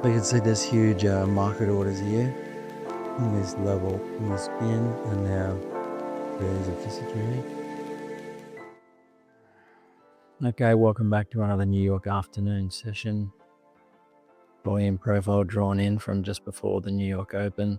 We can see this huge market orders here in this level in the skin, and now there's a 53. Okay, welcome back to another New York afternoon session. Volume profile drawn in from just before the New York Open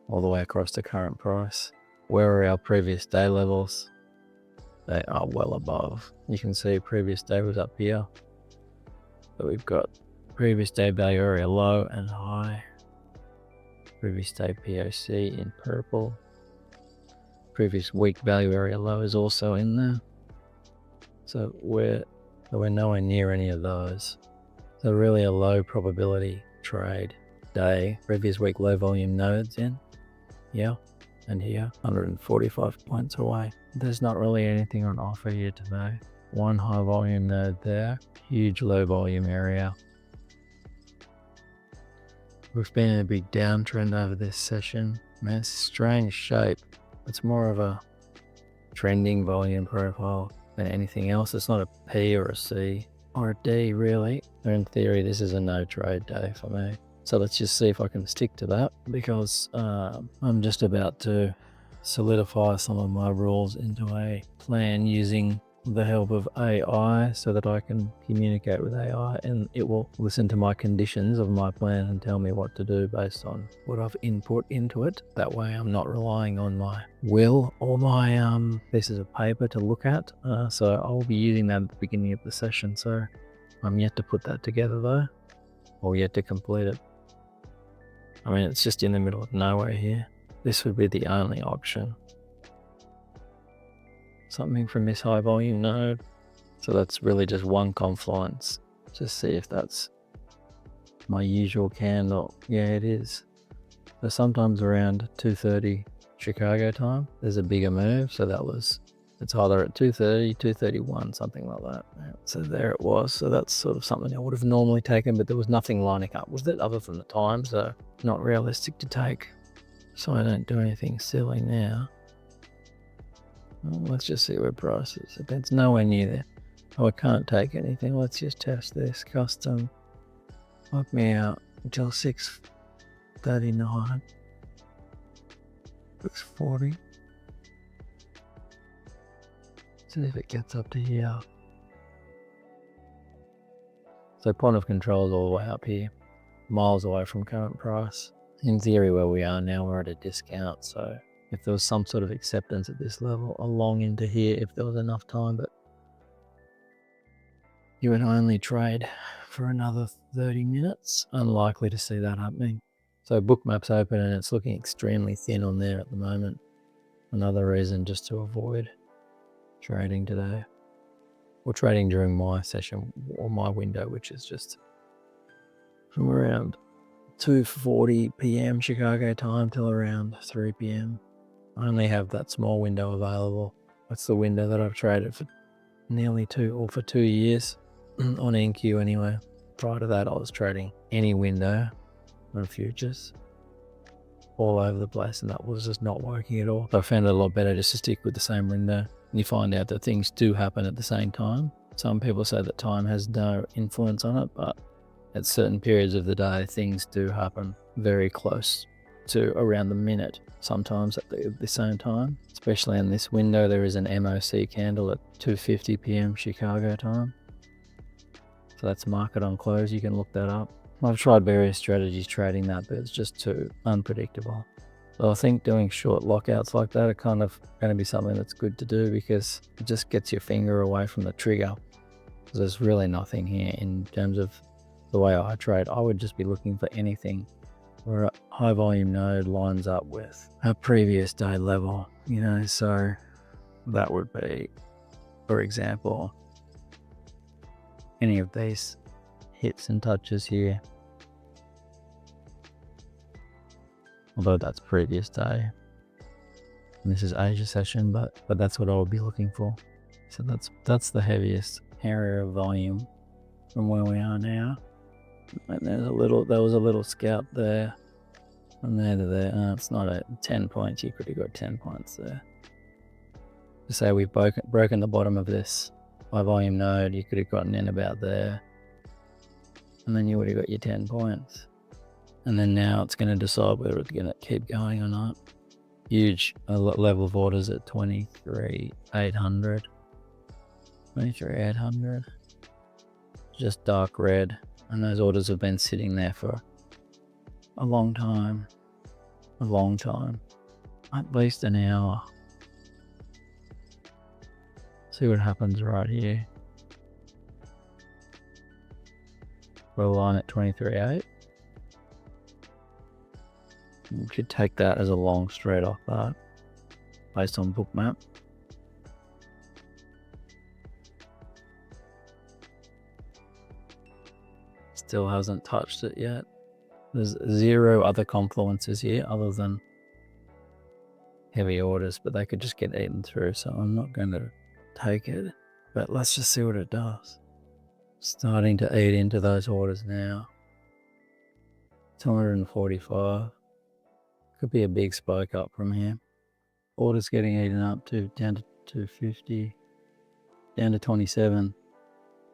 all the way across to current price. Where are our previous day levels? They are well above. You can see previous day was up here. So we've got previous day value area low and high. Previous day POC in purple. Previous week value area low is also in there. So we're nowhere near any of those. So really a low probability trade day. Previous week low volume nodes in here and here, 145 points away. There's not really anything on offer here today. One high volume node there, huge low volume area. We've been in a big downtrend over this session. Man, it's a strange shape. It's more of a trending volume profile than anything else. It's not a P or a C or a D really. In theory, this is a no trade day for me. So let's just see if I can stick to that, because I'm just about to solidify some of my rules into a plan using the help of AI so that I can communicate with AI and it will listen to my conditions of my plan and tell me what to do based on what I've input into it. That way I'm not relying on my will or my pieces of paper to look at. So I'll be using that at the beginning of the session. So I'm yet to put that together though, or yet to complete it. I mean, it's just in the middle of nowhere here. This would be the only option. Something from this high volume node. So that's really just one confluence. Just see if that's my usual candle. Yeah, it is. So sometimes around 2:30 Chicago time, there's a bigger move. So it's either at 2:30, 2:31, something like that. Yeah. So there it was. So that's sort of something I would have normally taken, but there was nothing lining up with it other than the time. So not realistic to take. So I don't do anything silly now. Well, let's just see where price is. It's nowhere near there. Oh, I can't take anything. Let's just test this. Custom. Lock me out until 6:39. 6:40. See if it gets up to here. So point of control is all the way up here, miles away from current price. In theory, where we are now, we're at a discount. So if there was some sort of acceptance at this level along into here, if there was enough time, but you would only trade for another 30 minutes. Unlikely to see that happening. So bookmap's open and it's looking extremely thin on there at the moment. Another reason just to avoid trading today, or trading during my session or my window, which is just from around 2:40 p.m. Chicago time till around 3 p.m. I only have that small window available. That's the window that I've traded for nearly 2 years on NQ anyway. Prior to that, I was trading any window on futures all over the place, and that was just not working at all. So I found it a lot better just to stick with the same window. You find out that things do happen at the same time. Some people say that time has no influence on it, but at certain periods of the day, things do happen very close to around the minute, sometimes at the same time. Especially in this window, there is an MOC candle at 2:50 p.m. Chicago time. So that's market on close, you can look that up. I've tried various strategies trading that, but it's just too unpredictable. So I think doing short lockouts like that are kind of going to be something that's good to do, because it just gets your finger away from the trigger. There's really nothing here in terms of the way I trade. I would just be looking for anything where a high volume node lines up with a previous day level, so that would be, for example, any of these hits and touches here. Although that's previous day. And this is Asia session, but that's what I would be looking for. So that's the heaviest area of volume from where we are now. And there was a little scalp there. From there to there. It's not a 10 points. You could have got 10 points there. To say we've broken the bottom of this high volume node, you could have gotten in about there. And then you would have got your 10 points. And then now it's going to decide whether it's going to keep going or not. Huge level of orders at 23,800. 23,800. Just dark red. And those orders have been sitting there for a long time. A long time. At least an hour. See what happens right here. We'll line at 23.8. We could take that as a long straight off that, based on book map. Still hasn't touched it yet. There's 0 other confluences here other than heavy orders, but they could just get eaten through, so I'm not going to take it. But let's just see what it does. Starting to eat into those orders now. 245. Could be a big spike up from here. Orders getting eaten up to down to 250, down to 27.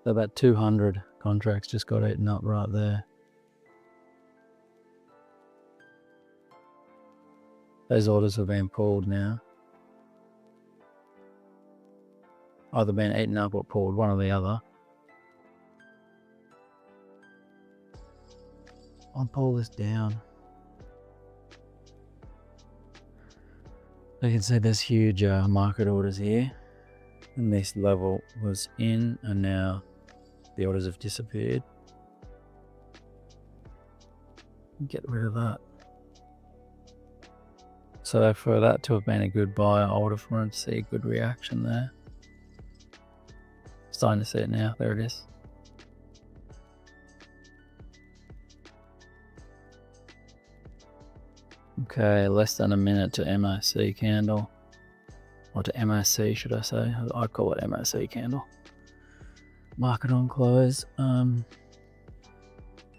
So about 200 contracts just got eaten up right there. Those orders have been pulled now. Either been eaten up or pulled, one or the other. I'll pull this down. You can see there's huge market orders here. And this level was in, and now the orders have disappeared. Get rid of that. So for that to have been a good buy, I would have wanted to see a good reaction there. Starting to see it now. There it is. Okay, less than a minute to MAC candle. Or to MAC, should I say. I call it MAC candle. Market on close. So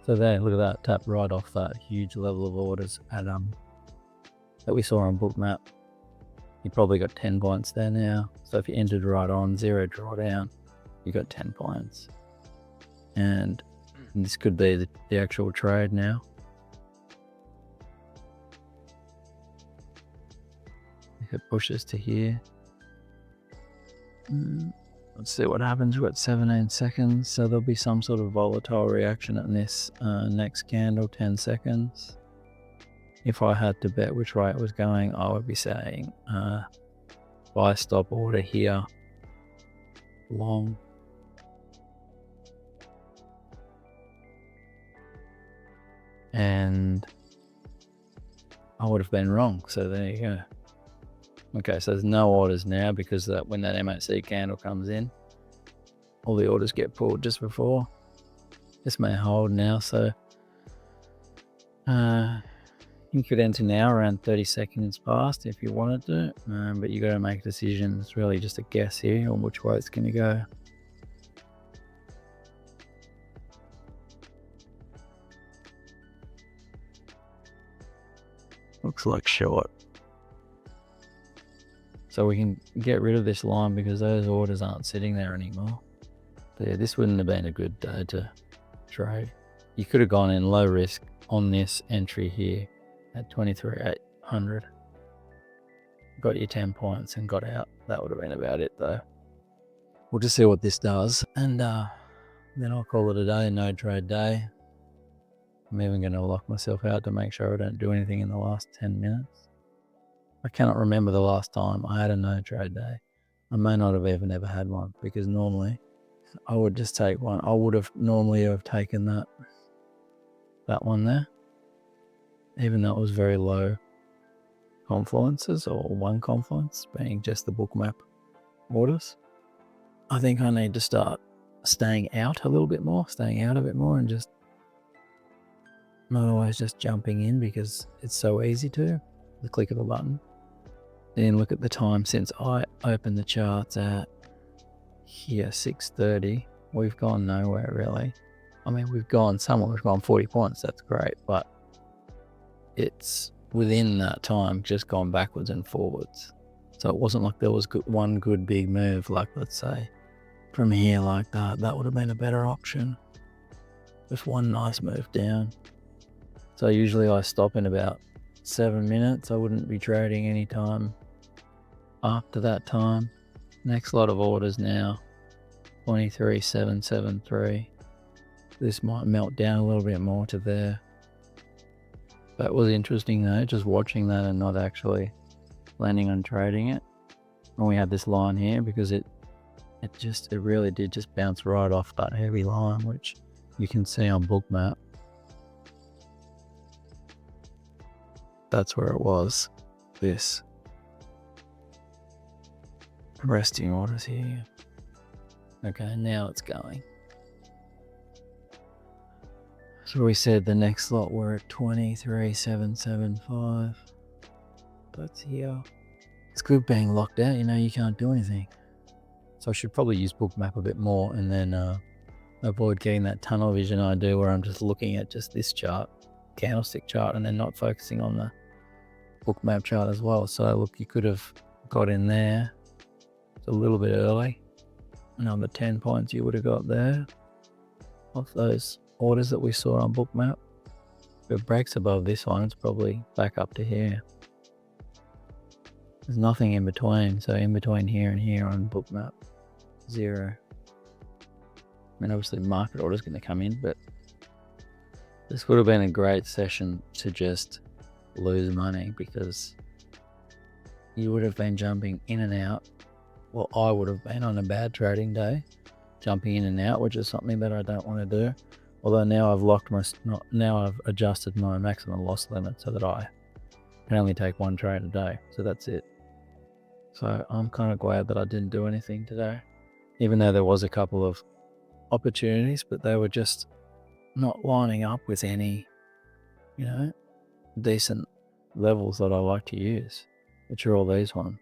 there, look at that. Tap right off that huge level of orders at that we saw on book map. You probably got 10 points there now. So if you entered right on, 0 drawdown, you got 10 points. And this could be the actual trade now. If it pushes to here. Let's see what happens. We've got 17 seconds. So there'll be some sort of volatile reaction in this next candle, 10 seconds. If I had to bet which way it was going, I would be saying buy stop order here, long. And I would have been wrong, so there you go. Okay, so there's no orders now because when that MAC candle comes in, all the orders get pulled just before. This may hold now, so you could enter now around 30 seconds past if you wanted to, but you got to make a decision. It's really just a guess here on which way it's going to go. Looks like short. So we can get rid of this line because those orders aren't sitting there anymore. So yeah, this wouldn't have been a good day to trade. You could have gone in low risk on this entry here at 23,800. Got your 10 points and got out. That would have been about it though. We'll just see what this does, and then I'll call it a day. No trade day. I'm even going to lock myself out to make sure I don't do anything in the last 10 minutes. I cannot remember the last time I had a no trade day. I may not have even ever had one, because normally I would just take one. I would have normally have taken that one there, even though it was very low confluences, or one confluence being just the book map orders. I think I need to start staying out a little bit more, and just not always just jumping in because it's so easy to, the click of a button. Then look at the time since I opened the charts at here, 6:30. We've gone nowhere really. I mean, we've gone 40 points, that's great, but it's within that time just gone backwards and forwards. So it wasn't like there was one good big move, like let's say from here like that. That would have been a better option. Just one nice move down. So usually I stop in about 7 minutes. I wouldn't be trading any time after that time. Next lot of orders now, 23,773. This might melt down a little bit more to there. That was interesting though, just watching that and not actually planning on trading it. When we had this line here, because it really did just bounce right off that heavy line, which you can see on Bookmap. That's where it was. This resting orders here. Okay, now it's going. So we said the next lot we're at 23,775. That's here. It's good being locked out, you know, you can't do anything. So I should probably use Bookmap a bit more and then avoid getting that tunnel vision I do where I'm just looking at just this chart, candlestick chart, and then not focusing on the Bookmap chart as well. So look, you could have got in there. It's a little bit early. Another 10 points you would have got there off those orders that we saw on Bookmap. If it breaks above this one, it's probably back up to here. There's nothing in between, so in between here and here on Bookmap, 0. I mean, obviously market order's going to come in, but this would have been a great session to just lose money, because you would have been jumping in and out. Well, I would have been on a bad trading day, jumping in and out, which is something that I don't want to do. Although now I've adjusted my maximum loss limit so that I can only take one trade a day. So that's it. So I'm kind of glad that I didn't do anything today, even though there was a couple of opportunities, but they were just not lining up with any, you know, decent levels that I like to use, which are all these ones.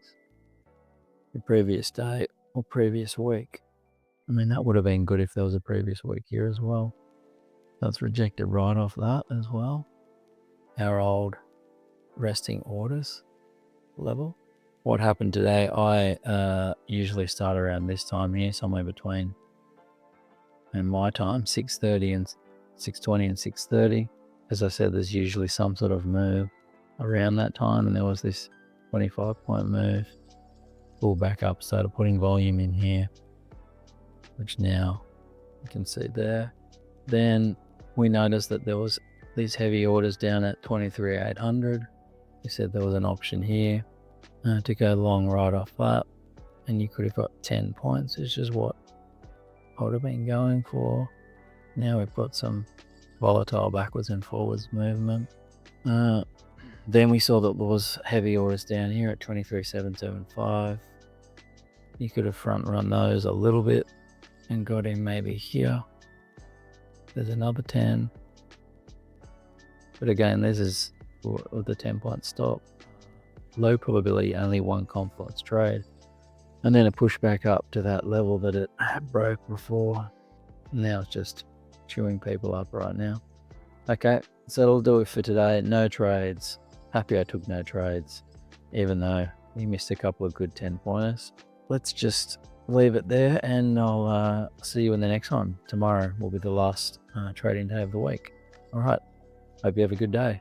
The previous day or previous week. I mean, that would have been good if there was a previous week here as well. That's rejected right off that as well. Our old resting orders level. What happened today, I usually start around this time here, somewhere between, and my time, 6:30 and 6:20 and 6:30. As I said, there's usually some sort of move around that time, and there was this 25-point move. Pull back up, started putting volume in here, which now you can see there. Then we noticed that there was these heavy orders down at 23,800. We said there was an option here to go long right off that, and you could have got 10 points, which is what I would have been going for. Now we've got some volatile backwards and forwards movement. Then we saw that there was heavy orders down here at 23,775. You could have front run those a little bit and got in maybe here. There's another 10. But again, this is with the 10-point stop. Low probability, only one confluence trade. And then a push back up to that level that it broke before. Now it's just chewing people up right now. Okay, so that'll do it for today. No trades. Happy I took no trades, even though we missed a couple of good 10-pointers. Let's just leave it there, and I'll see you in the next one. Tomorrow will be the last trading day of the week. All right. Hope you have a good day.